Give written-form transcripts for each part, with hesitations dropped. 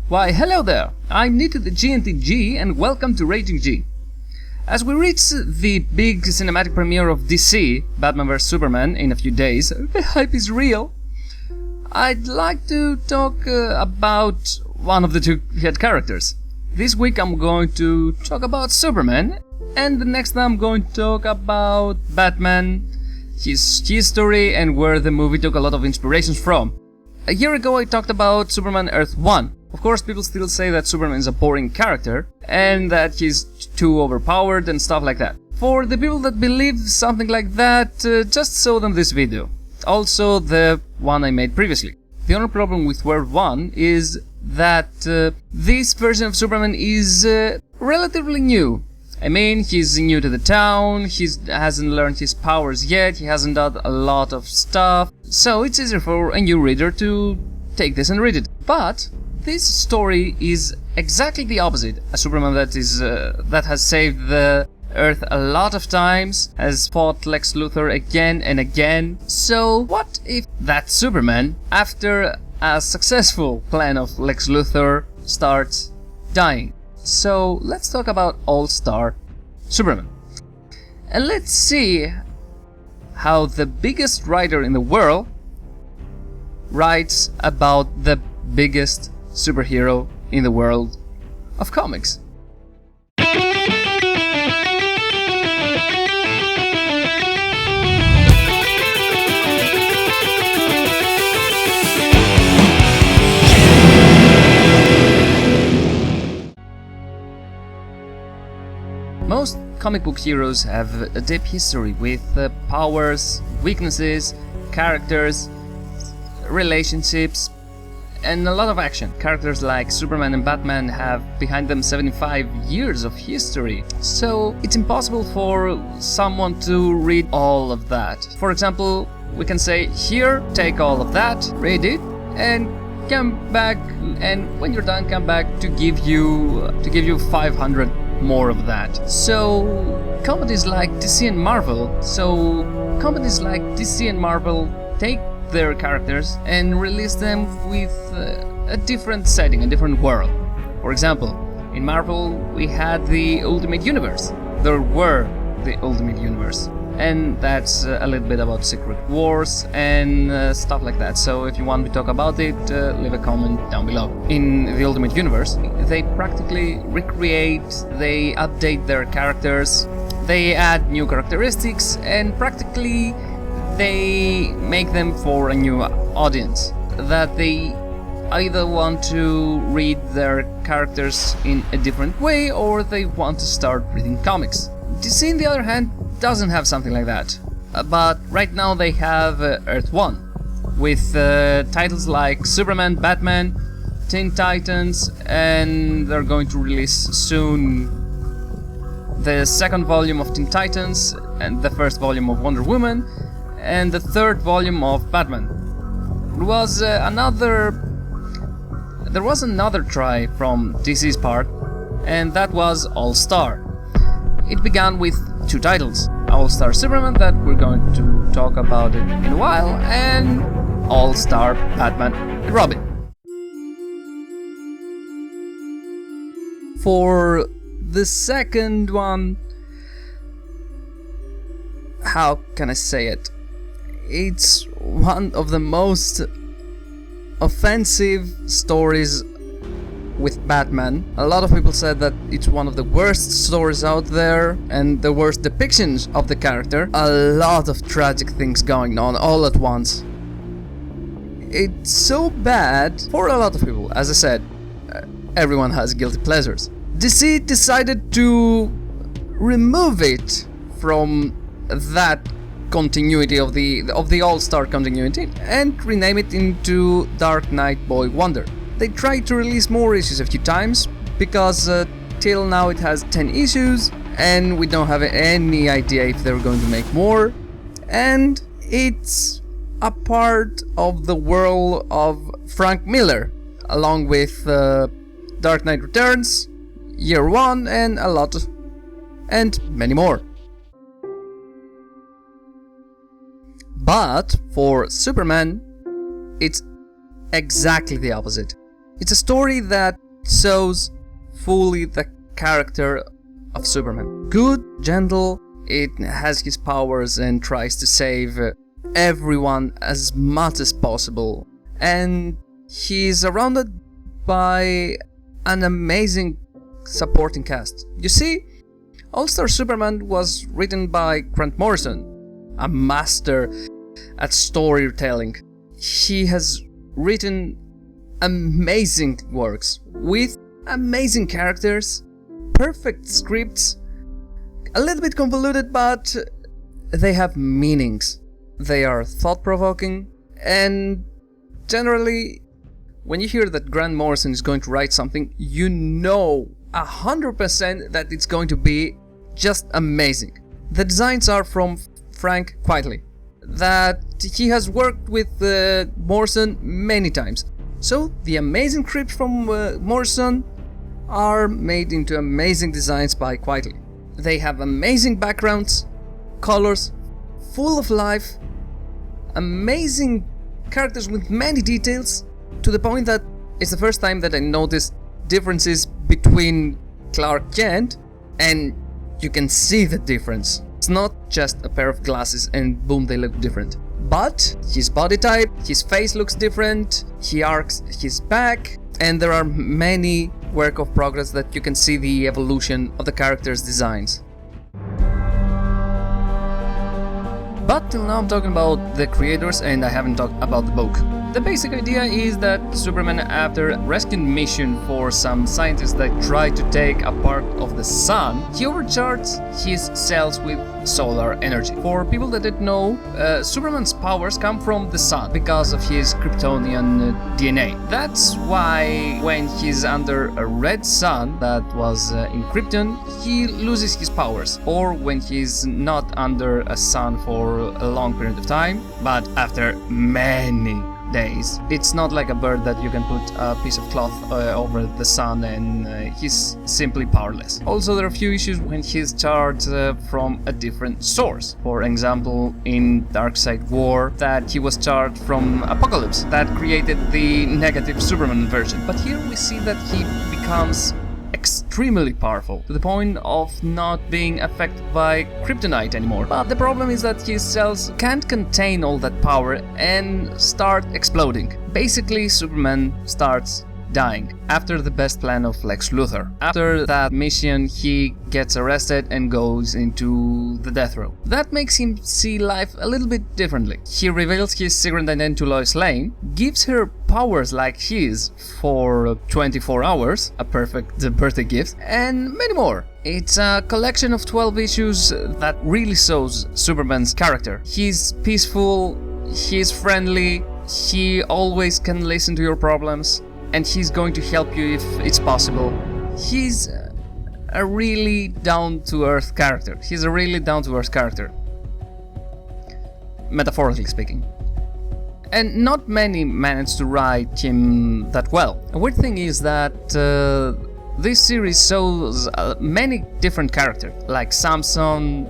Why, hello there! I'm Nitty the GNTG and welcome to Raging G. As we reach the big cinematic premiere of DC, Batman vs Superman, in a few days, the hype is real. I'd like to talk about one of the two head characters. This week I'm going to talk about Superman, and the next time I'm going to talk about Batman, his history, and where the movie took a lot of inspirations from. A year ago I talked about Superman Earth 1. Of course, people still say that Superman is a boring character, and that he's too overpowered and stuff like that. For the people that believe something like that, just show them this video. Also the one I made previously. The only problem with World 1 is that this version of Superman is relatively new. I mean, he's new to the town, he hasn't learned his powers yet, he hasn't done a lot of stuff, so it's easier for a new reader to take this and read it. But this story is exactly the opposite. A Superman that has saved the Earth a lot of times, has fought Lex Luthor again and again. So what if that Superman, after a successful plan of Lex Luthor, starts dying? So let's talk about All-Star Superman. And let's see how the biggest writer in the world writes about the biggest superhero in the world of comics. Most comic book heroes have a deep history with powers, weaknesses, characters, relationships, and a lot of action. Characters like Superman and Batman have behind them 75 years of history, so it's impossible for someone to read all of that. For example, we can say, here, take all of that, read it, and come back, and when you're done, come back to give you 500 more of that. So companies like DC and Marvel take their characters and release them with a different setting, a different world. For example, in Marvel we had the Ultimate Universe. There were the Ultimate Universe, and that's a little bit about Secret Wars and stuff like that. So if you want me to talk about it, leave a comment down below. In the Ultimate Universe, they practically recreate, they update their characters, they add new characteristics, and practically they make them for a new audience that they either want to read their characters in a different way or they want to start reading comics. DC, on the other hand, doesn't have something like that, but right now they have Earth 1 with titles like Superman, Batman, Teen Titans, and they're going to release soon the second volume of Teen Titans and the first volume of Wonder Woman and the third volume of Batman. There was another try from DC's part, and that was All-Star. It began with two titles, All-Star Superman, that we're going to talk about it in a while, and All-Star Batman and Robin. For the second one, how can I say it? It's one of the most offensive stories with Batman. A lot of people said that it's one of the worst stories out there and the worst depictions of the character. A lot of tragic things going on all at once. It's so bad for a lot of people. As I said, everyone has guilty pleasures. DC decided to remove it from that continuity of the All-Star continuity and rename it into Dark Knight Boy Wonder. They tried to release more issues a few times because till now it has 10 issues and we don't have any idea if they're going to make more, and it's a part of the world of Frank Miller along with Dark Knight Returns, Year 1 and many more. But for Superman, it's exactly the opposite. It's a story that shows fully the character of Superman. Good, gentle, it has his powers and tries to save everyone as much as possible. And he's surrounded by an amazing supporting cast. You see, All-Star Superman was written by Grant Morrison, a master at storytelling. He has written amazing works with amazing characters, perfect scripts, a little bit convoluted, but they have meanings. They are thought-provoking, and generally, when you hear that Grant Morrison is going to write something, you know 100% that it's going to be just amazing. The designs are from Frank Quitely, that he has worked with Morrison many times. So the amazing scripts from Morrison are made into amazing designs by Quitely. They have amazing backgrounds, colors, full of life, amazing characters with many details, to the point that it's the first time that I noticed differences between Clark Kent, and you can see the difference. It's not just a pair of glasses and boom, they look different. But his body type, his face looks different, he arcs his back, and there are many work of progress that you can see the evolution of the characters' designs. But till now I'm talking about the creators and I haven't talked about the book. The basic idea is that Superman, after a rescue mission for some scientists that try to take a part of the sun, he overcharges his cells with solar energy. For people that didn't know, Superman's powers come from the sun because of his Kryptonian DNA. That's why when he's under a red sun that was in Krypton, he loses his powers. Or when he's not under a sun for a long period of time, but after many days. It's not like a bird that you can put a piece of cloth over the sun and he's simply powerless. Also, there are a few issues when he's charged from a different source. For example, in Darkseid War, that he was charged from Apocalypse, that created the negative Superman version. But here we see that he becomes extremely powerful, to the point of not being affected by kryptonite anymore. But the problem is that his cells can't contain all that power and start exploding. Basically, Superman starts dying after the best plan of Lex Luthor. After that mission, he gets arrested and goes into the death row. That makes him see life a little bit differently. He reveals his secret identity to Lois Lane, gives her powers like his for 24 hours, a perfect birthday gift, and many more. It's a collection of 12 issues that really shows Superman's character. He's peaceful, he's friendly, he always can listen to your problems, and he's going to help you if it's possible. He's a really down-to-earth character. Metaphorically speaking. And not many manage to write him that well. A weird thing is that this series shows many different characters, like Samson,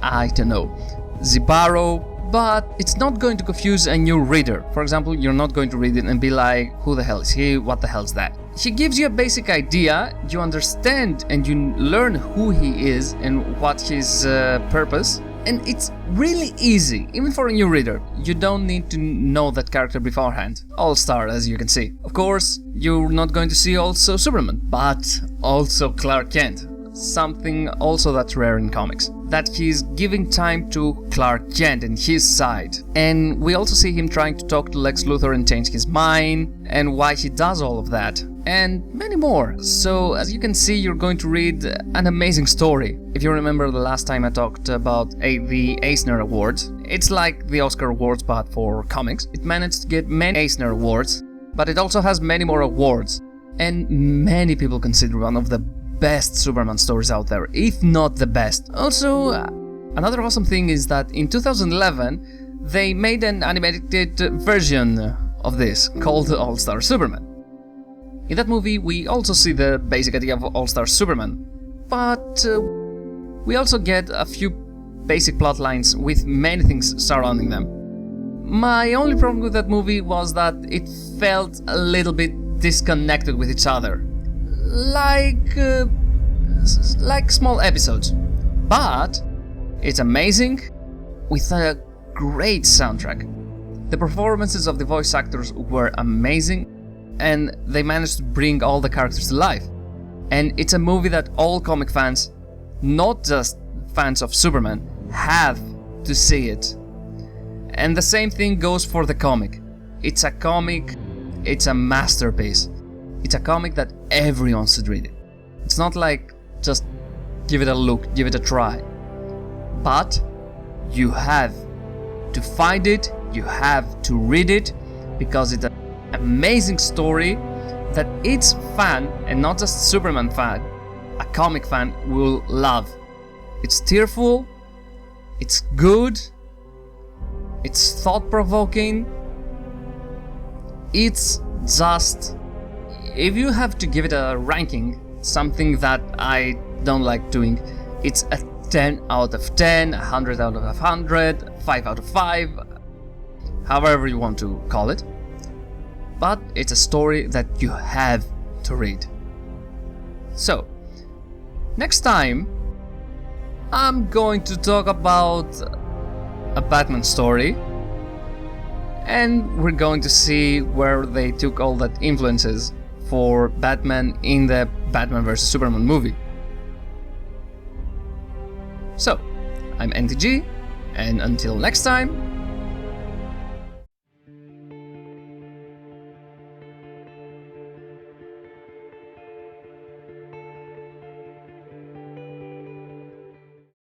I don't know, Zibaro, but it's not going to confuse a new reader. For example, you're not going to read it and be like, who the hell is he? What the hell is that? He gives you a basic idea, you understand and you learn who he is and what his purpose. And it's really easy, even for a new reader. You don't need to know that character beforehand. All-star, as you can see. Of course, you're not going to see also Superman, but also Clark Kent. Something also that's rare in comics. That he's giving time to Clark Kent and his side. And we also see him trying to talk to Lex Luthor and change his mind, and why he does all of that. And many more. So, as you can see, you're going to read an amazing story. If you remember the last time I talked about the Eisner Awards, it's like the Oscar Awards but for comics. It managed to get many Eisner Awards, but it also has many more awards. And many people consider one of the best Superman stories out there, if not the best. Also, another awesome thing is that in 2011, they made an animated version of this, called All-Star Superman. In that movie, we also see the basic idea of All-Star Superman, but we also get a few basic plot lines with many things surrounding them. My only problem with that movie was that it felt a little bit disconnected with each other. Like small episodes. But it's amazing with a great soundtrack. The performances of the voice actors were amazing and they managed to bring all the characters to life. And it's a movie that all comic fans, not just fans of Superman, have to see it. And the same thing goes for the comic. It's a comic, it's a masterpiece. It's a comic that everyone should read it. It's not like just give it a look, give it a try. But you have to find it, you have to read it, because it's an amazing story that each fan, and not just Superman fan, a comic fan, will love. It's tearful, it's good, it's thought-provoking, it's just... If you have to give it a ranking, something that I don't like doing, it's a 10 out of 10, 100 out of 100, 5 out of 5, however you want to call it. But it's a story that you have to read. So, next time, I'm going to talk about a Batman story, and we're going to see where they took all that influences for Batman in the Batman vs Superman movie. So, I'm NTG, and until next time,